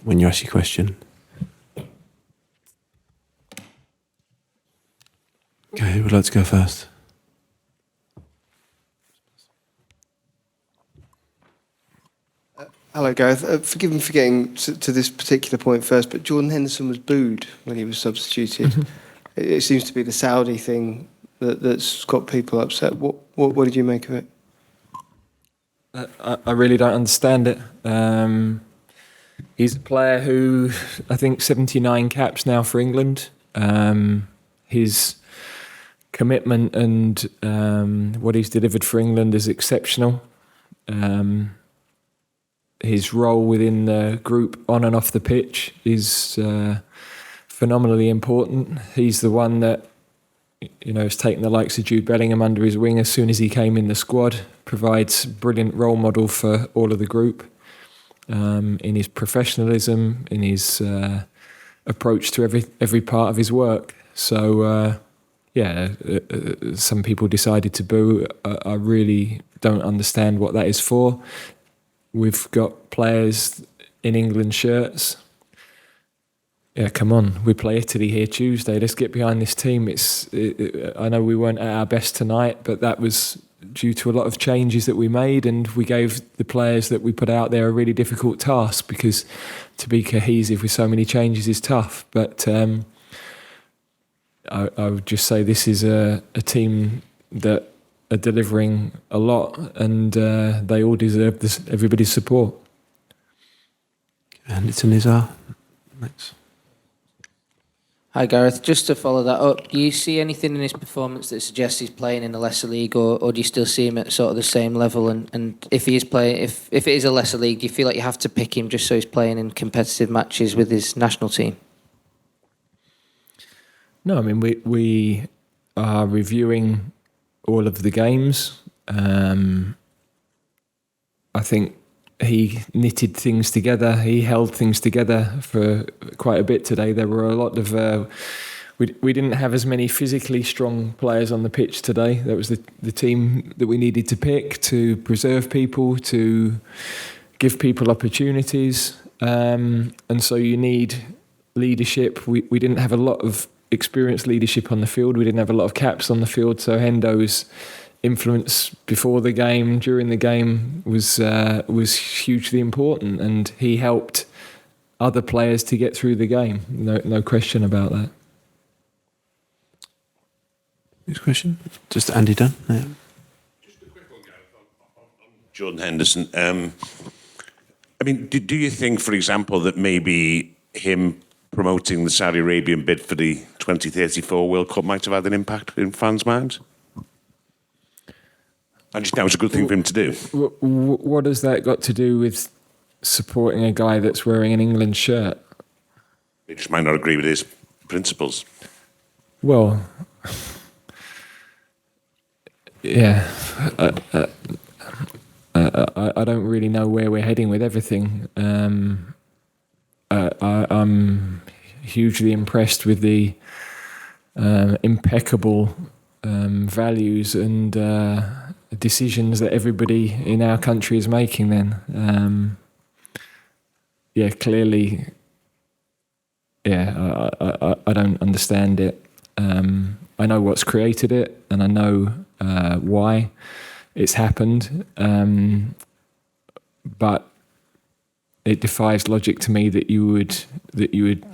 when you ask your question. Okay, who would like to go first? Hello, Gareth. Forgive me for getting to this particular point first, but Jordan Henderson was booed when he was substituted. It seems to be the Saudi thing that's got people upset. What did you make of it? I really don't understand it. He's a player who, I think, 79 caps now for England. His commitment and what he's delivered for England is exceptional. His role within the group on and off the pitch is phenomenally important. He's the one that, has taken the likes of Jude Bellingham under his wing as soon as he came in the squad, provides a brilliant role model for all of the group in his professionalism, in his approach to every part of his work. So, some people decided to boo. I really don't understand what that is for. We've got players in England shirts. Yeah, come on. We play Italy here Tuesday. Let's get behind this team. I know we weren't at our best tonight, but that was due to a lot of changes that we made, and we gave the players that we put out there a really difficult task, because to be cohesive with so many changes is tough. But I would just say this is a team that are delivering a lot, and they all deserve everybody's support. And it's Nizar. Thanks. Hi Gareth, just to follow that up, do you see anything in his performance that suggests he's playing in a lesser league, or do you still see him at sort of the same level? And if he is playing, if it is a lesser league, do you feel like you have to pick him just so he's playing in competitive matches with his national team? No, I mean we are reviewing all of the games. I think he knitted things together. He held things together for quite a bit today. There were a lot of... we didn't have as many physically strong players on the pitch today. That was the team that we needed to pick to preserve people, to give people opportunities. And so you need leadership. We didn't have a lot of experienced leadership on the field. We didn't have a lot of caps on the field. So Hendo's influence before the game, during the game, was hugely important, and he helped other players to get through the game. No question about that. Next question, just Andy Dunn. Yeah. Just a quick one, Gareth, on Jordan Henderson. I mean, do you think, for example, that maybe him promoting the Saudi Arabian bid for the 2034 World Cup might have had an impact in fans' minds? I just think that was a good thing for him to do. What has that got to do with supporting a guy that's wearing an England shirt? They just might not agree with his principles. Well, yeah. I don't really know where we're heading with everything. I'm hugely impressed with the impeccable values and decisions that everybody in our country is making then. Clearly, I don't understand it. I know what's created it, and I know why it's happened, but it defies logic to me that you would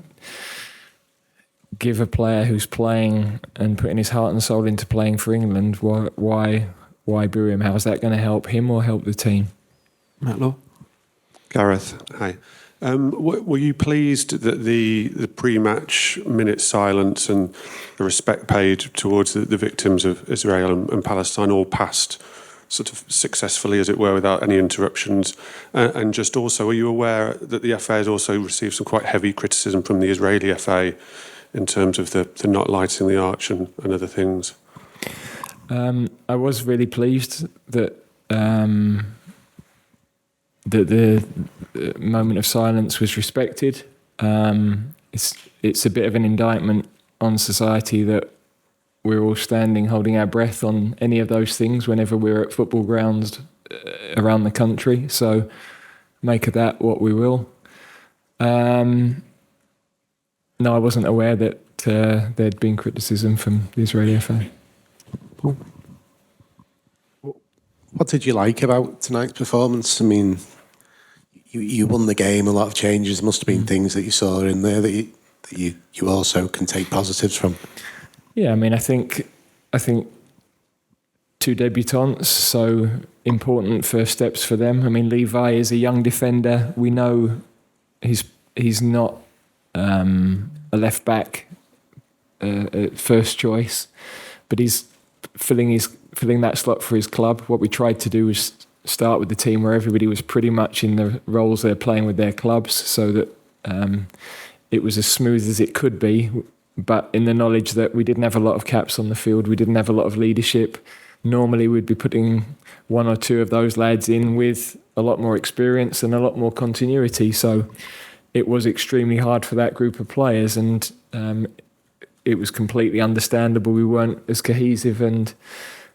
give a player who's playing and putting his heart and soul into playing for England, why boo him? How's that going to help him or help the team? Matt Law. Gareth, hi. Were you pleased that the pre-match minute silence and the respect paid towards the victims of Israel and Palestine all passed sort of successfully, as it were, without any interruptions? And just also, are you aware that the FA has also received some quite heavy criticism from the Israeli FA in terms of the not lighting the arch and other things? I was really pleased that the moment of silence was respected. It's a bit of an indictment on society that we're all standing holding our breath on any of those things whenever we're at football grounds around the country. So make of that what we will. No, I wasn't aware that there'd been criticism from the Israeli FA. What did you like about tonight's performance? I mean, you won the game, a lot of changes. Must have been things that you saw in there that you also can take positives from. Yeah, I mean, I think two debutants, so important first steps for them. I mean, Levi is a young defender. We know he's not a left back first choice, but he's filling that slot for his club. What we tried to do was start with the team where everybody was pretty much in the roles they're playing with their clubs, so that it was as smooth as it could be, but in the knowledge that we didn't have a lot of caps on the field, we didn't have a lot of leadership. Normally we'd be putting one or two of those lads in with a lot more experience and a lot more continuity, so it was extremely hard for that group of players, and it was completely understandable we weren't as cohesive, and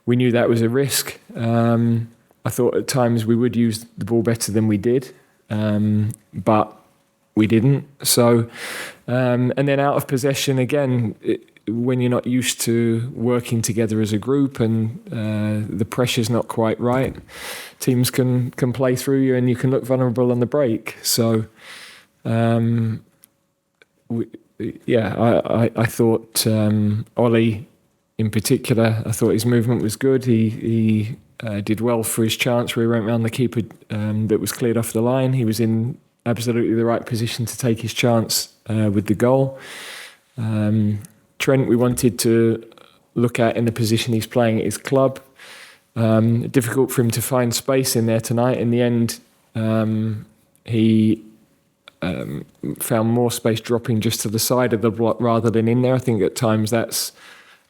we knew that was a risk. I thought at times we would use the ball better than we did, but we didn't. So, and then out of possession again, when you're not used to working together as a group and the pressure's not quite right, teams can play through you and you can look vulnerable on the break. So, I thought Ollie in particular, I thought his movement was good. He did well for his chance where he went round the keeper that was cleared off the line. He was in absolutely the right position to take his chance with the goal. Trent, we wanted to look at in the position he's playing at his club. Difficult for him to find space in there tonight. In the end, he found more space dropping just to the side of the block rather than in there. I think at times that's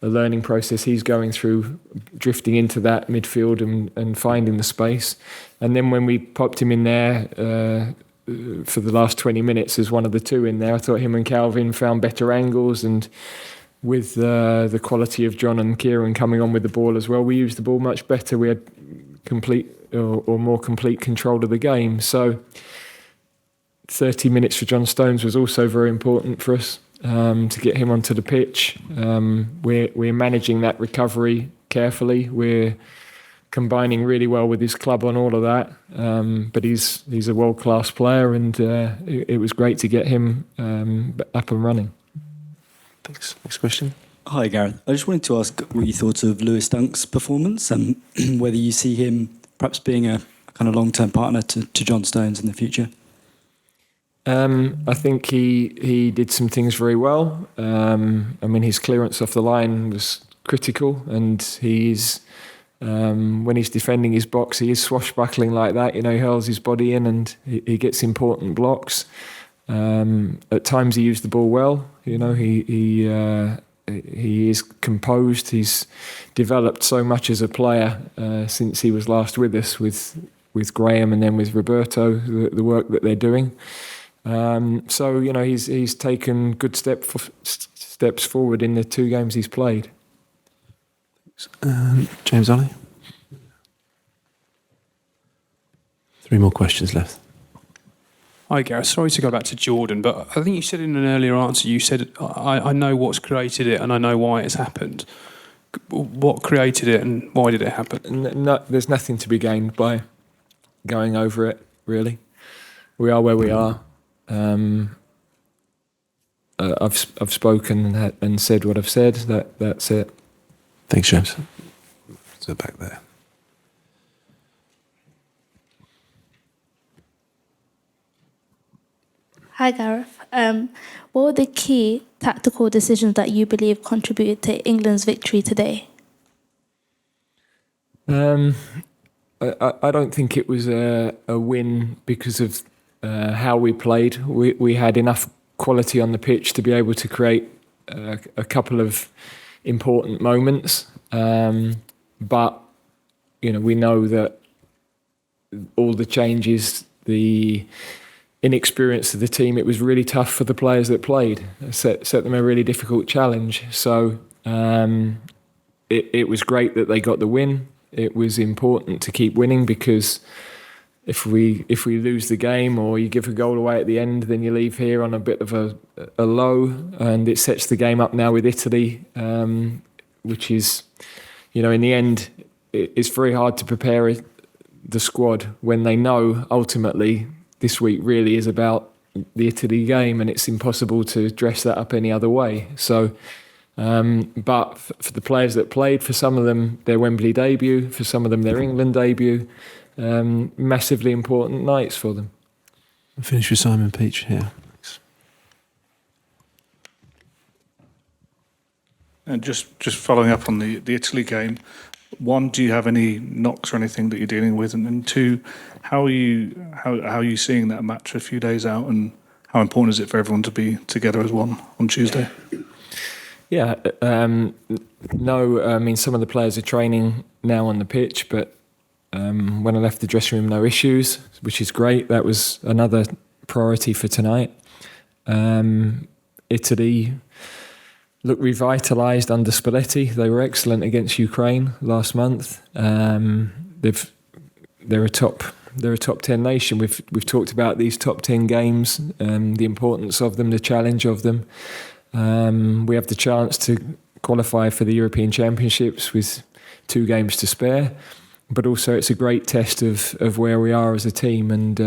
a learning process he's going through, drifting into that midfield and finding the space. And then when we popped him in there for the last 20 minutes as one of the two in there, I thought him and Calvin found better angles, and with the quality of John and Kieran coming on with the ball as well, we used the ball much better. We had complete or more complete control of the game. So 30 minutes for John Stones was also very important for us. To get him onto the pitch. We're managing that recovery carefully. We're combining really well with his club on all of that. But he's a world-class player, and it was great to get him up and running. Thanks. Next question. Hi, Gareth. I just wanted to ask what you thought of Lewis Dunk's performance and whether you see him perhaps being a kind of long-term partner to John Stones in the future. I think he did some things very well. I mean, his clearance off the line was critical, and he's when he's defending his box, he is swashbuckling like that. You know, he hurls his body in and he gets important blocks. At times he used the ball well. You know, he is composed. He's developed so much as a player since he was last with us, with Graham and then with Roberto, the work that they're doing. So, you know, he's taken good steps forward in the two games he's played. James Ollie. 3 more questions left. Hi, Gareth. Sorry to go back to Jordan, but I think you said in an earlier answer, you said, I know what's created it and I know why it's happened. What created it and why did it happen? No, there's nothing to be gained by going over it, really. We are where we are. I've spoken and said what I've said. That's it. Thanks, James. So back there. Hi, Gareth. What were the key tactical decisions that you believe contributed to England's victory today? I don't think it was a win because of how we played. We had enough quality on the pitch to be able to create a couple of important moments. But, you know, we know that all the changes, the inexperience of the team, it was really tough for the players that played. Set them a really difficult challenge. So it was great that they got the win. It was important to keep winning because if we lose the game or you give a goal away at the end, then you leave here on a bit of a low, and it sets the game up now with Italy, which is, in the end, it's very hard to prepare the squad when they know ultimately this week really is about the Italy game, and it's impossible to dress that up any other way. So, but for the players that played, for some of them their Wembley debut, for some of them their England debut, massively important nights for them. I'll finish with Simon Peach here. Thanks. And just following up on the Italy game, one, do you have any knocks or anything that you're dealing with, and two, how are you seeing that match a few days out, and how important is it for everyone to be together as one on Tuesday? Yeah, no, I mean, some of the players are training now on the pitch, but when I left the dressing room, no issues, which is great. That was another priority for tonight. Italy look revitalised under Spalletti. They were excellent against Ukraine last month. They're a top 10 nation. We've talked about these top 10 games, the importance of them, the challenge of them. We have the chance to qualify for the European Championships with 2 games to spare, but also it's a great test of where we are as a team, and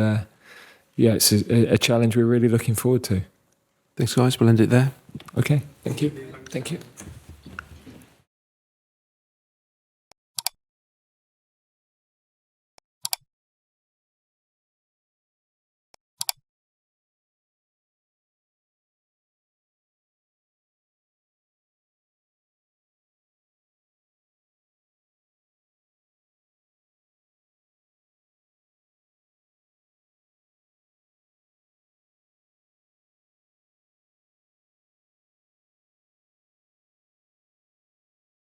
it's a challenge we're really looking forward to. Thanks, guys. We'll end it there. Okay, thank you.